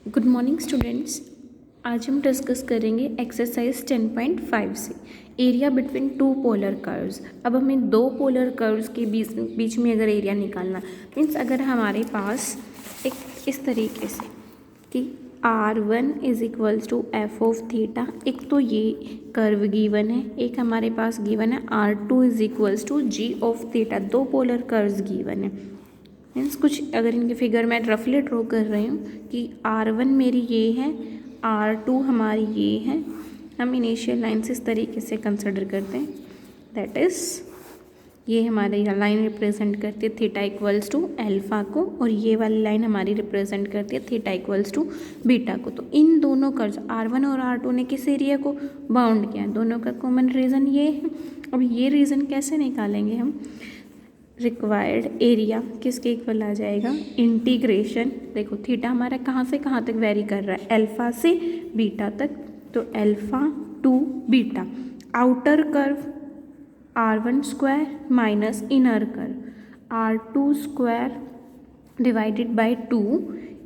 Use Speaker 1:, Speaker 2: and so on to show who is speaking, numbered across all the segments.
Speaker 1: Good morning students. आज हम discuss करेंगे एक्सरसाइज 10.5 से area between two polar curves. अब हमें दो पोलर कर्व्स के बीच में अगर एरिया निकालना मीन्स अगर हमारे पास एक इस तरीके से कि R1 is equals to F of theta, एक तो ये कर्व गिवन है, एक हमारे पास गिवन है R2 is equals to G of theta. दो पोलर कर्व्स गिवन है मीन्स कुछ अगर इनके फिगर मैं रफली ड्रॉ कर रही हूँ कि R1 मेरी ये है, R2 हमारी ये है। हम इनिशियल लाइन से इस तरीके से कंसिडर करते हैं, दैट इज़ ये हमारी लाइन रिप्रेजेंट करती है थीटा इक्वल्स टू अल्फा को, और ये वाली लाइन हमारी रिप्रेजेंट करती है थीटा इक्वल्स टू बीटा को। तो इन दोनों कर्व्स R1 और R2 ने किस एरिया को बाउंड किया, दोनों का कॉमन रीज़न ये है। अब ये रीज़न कैसे निकालेंगे हम, रिक्वायर्ड एरिया किसके इक्वल आ जाएगा, इंटीग्रेशन। देखो थीटा हमारा कहाँ से कहाँ तक वेरी कर रहा है, अल्फा से बीटा तक, तो alpha two beta. Outer curve R1 square minus inner curve R2 square divided by 2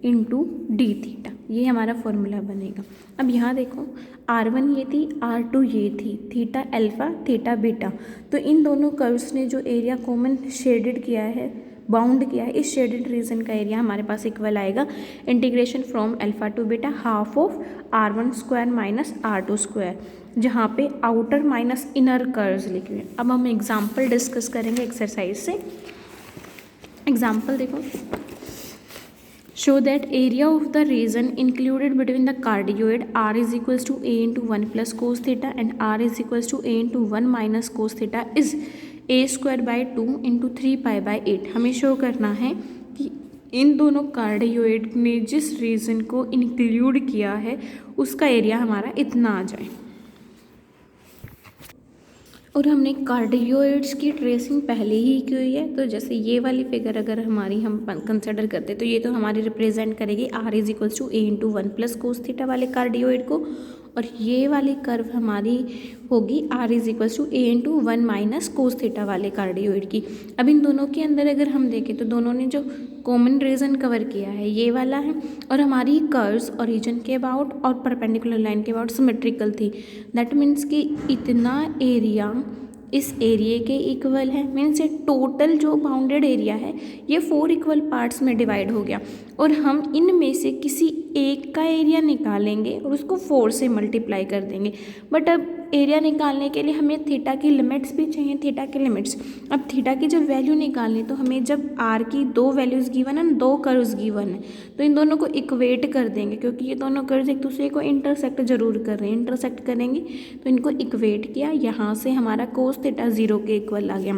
Speaker 1: into D theta, ये हमारा फॉर्मूला बनेगा। अब यहाँ देखो R1 ये थी, R2 ये थी, थीटा अल्फा थीटा बीटा। तो इन दोनों कर्व्स ने जो एरिया कॉमन शेडेड किया है, बाउंड किया है, इस शेडेड रीजन का एरिया हमारे पास इक्वल आएगा integration from alpha two beta half of R1 square minus R2 square, जहाँ पे आउटर माइनस इनर कर्व्स लिखे हुए हैं। अब हम एग्जाम्पल डिस्कस करेंगे एक्सरसाइज से। एग्जाम्पल देखो, show that area of the region included between the cardioid R is equals to a into 1 plus cos theta and R is equals to a into 1 minus cos theta is a square by 2 into 3 pi by 8। हमें show करना है कि इन दोनों cardioid ने जिस reason को include किया है उसका एरिया हमारा इतना आ जाए। और हमने कार्डियोइड्स की ट्रेसिंग पहले ही की हुई है, तो जैसे ये वाली फिगर अगर हमारी हम कंसिडर करते तो ये तो हमारी रिप्रेजेंट करेगी R is equals to A into 1 plus cos theta वाले कार्डियोइड को, और ये वाली कर्व हमारी होगी R is equals to A into 1 minus cos theta वाले कार्डियोइड की। अब इन दोनों के अंदर अगर हम देखें तो दोनों ने जो कॉमन रीजन कवर किया है ये वाला है, और हमारी कर्व्स ओरिजिन के अबाउट और परपेंडिकुलर लाइन के अबाउट सिमेट्रिकल थी। दैट मीन्स कि इतना एरिया इस एरिया के इक्वल है, मीन्स ये टोटल जो बाउंडेड एरिया है ये 4 इक्वल पार्ट्स में डिवाइड हो गया, और हम इनमें से किसी एक का एरिया निकालेंगे और उसको 4 से मल्टीप्लाई कर देंगे। बट अब एरिया निकालने के लिए हमें थीटा की लिमिट्स भी चाहिए, थीटा की लिमिट्स। अब थीटा की जब वैल्यू निकालनी तो हमें जब आर की दो वैल्यूज़ गिवन है, दो कर्व्स गिवन है, तो इन दोनों को इक्वेट कर देंगे, क्योंकि ये दोनों कर्व्स एक दूसरे को इंटरसेक्ट जरूर कर रहे हैं, इंटरसेक्ट करेंगे तो इनको इक्वेट किया, यहाँ से हमारा कोस थीटा 0 के इक्वल आ गया।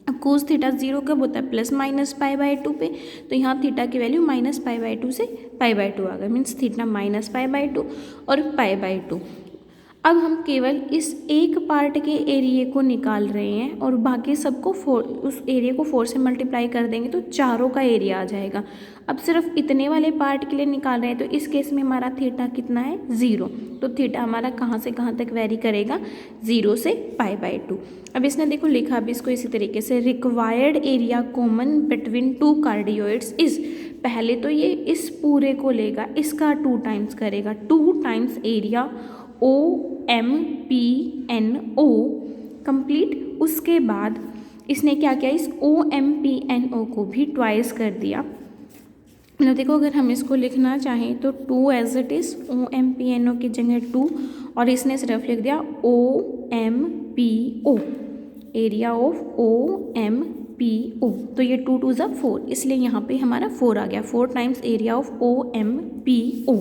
Speaker 1: अब कोस थीटा 0 कब होता है, प्लस माइनस पाई बाई 2 पे, तो यहाँ थीटा की वैल्यू माइनस पाई बाई 2 से पाई बाई 2 आ गया, means theta minus pi by 2 और पाई बाई 2। अब हम केवल इस एक पार्ट के एरिया को निकाल रहे हैं और बाकी सबको उस एरिया को 4 से मल्टीप्लाई कर देंगे तो चारों का एरिया आ जाएगा। अब सिर्फ इतने वाले पार्ट के लिए निकाल रहे हैं, तो इस केस में हमारा थीटा कितना है, 0। तो थीटा हमारा कहाँ से कहाँ तक वेरी करेगा, 0 से पाई बाई 2। अब इसने देखो लिखा भी इसको इसी तरीके से, required area common between two cardioids is, पहले तो ये इस पूरे को लेगा, इसका 2 टाइम्स करेगा, 2 टाइम्स एरिया OMPNO कंप्लीट। उसके बाद इसने क्या किया, इस OMPNO को भी ट्वाइस कर दिया। मतलब देखो अगर हम इसको लिखना चाहें तो 2 एज इट इज़, OMPNO की जगह 2, और इसने सिर्फ लिख दिया OMPO, एरिया ऑफ OMPO। तो ये 2 2 ज़ा 4, इसलिए यहाँ पे हमारा 4 आ गया, 4 टाइम्स एरिया ऑफ OMPO।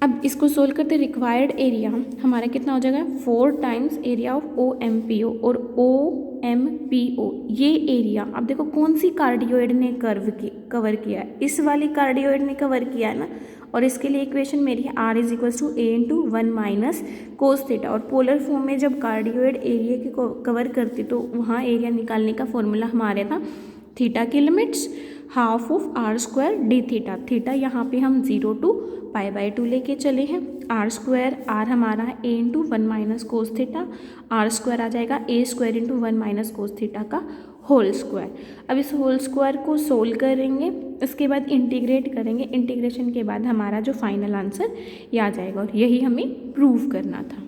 Speaker 1: अब इसको सोल्व करते, रिक्वायर्ड एरिया हमारा कितना हो जाएगा, 4 टाइम्स एरिया ऑफ OMPO, और OMPO ये एरिया, अब देखो कौन सी कार्डियोइड ने कवर किया है, इस वाली कार्डियोइड ने कवर किया है ना, और इसके लिए इक्वेशन मेरी है R is equals to A into 1 minus cos theta. और पोलर फॉर्म में जब कार्डियोइड एरिया की कवर करती तो वहाँ एरिया निकालने का फॉर्मूला हमारे था थीटा की limits half of R square D theta. Theta यहाँ पे हम 0 टू पाई बाई 2 लेके चले हैं, R स्क्वायर, R हमारा है a into 1 minus cos theta, R square आ जाएगा a square into 1 minus cos theta का होल स्क्वायर। अब इस होल स्क्वायर को सोल्व करेंगे, इसके बाद इंटीग्रेट करेंगे, इंटीग्रेशन के बाद हमारा जो फाइनल आंसर ये आ जाएगा और यही हमें प्रूव करना था।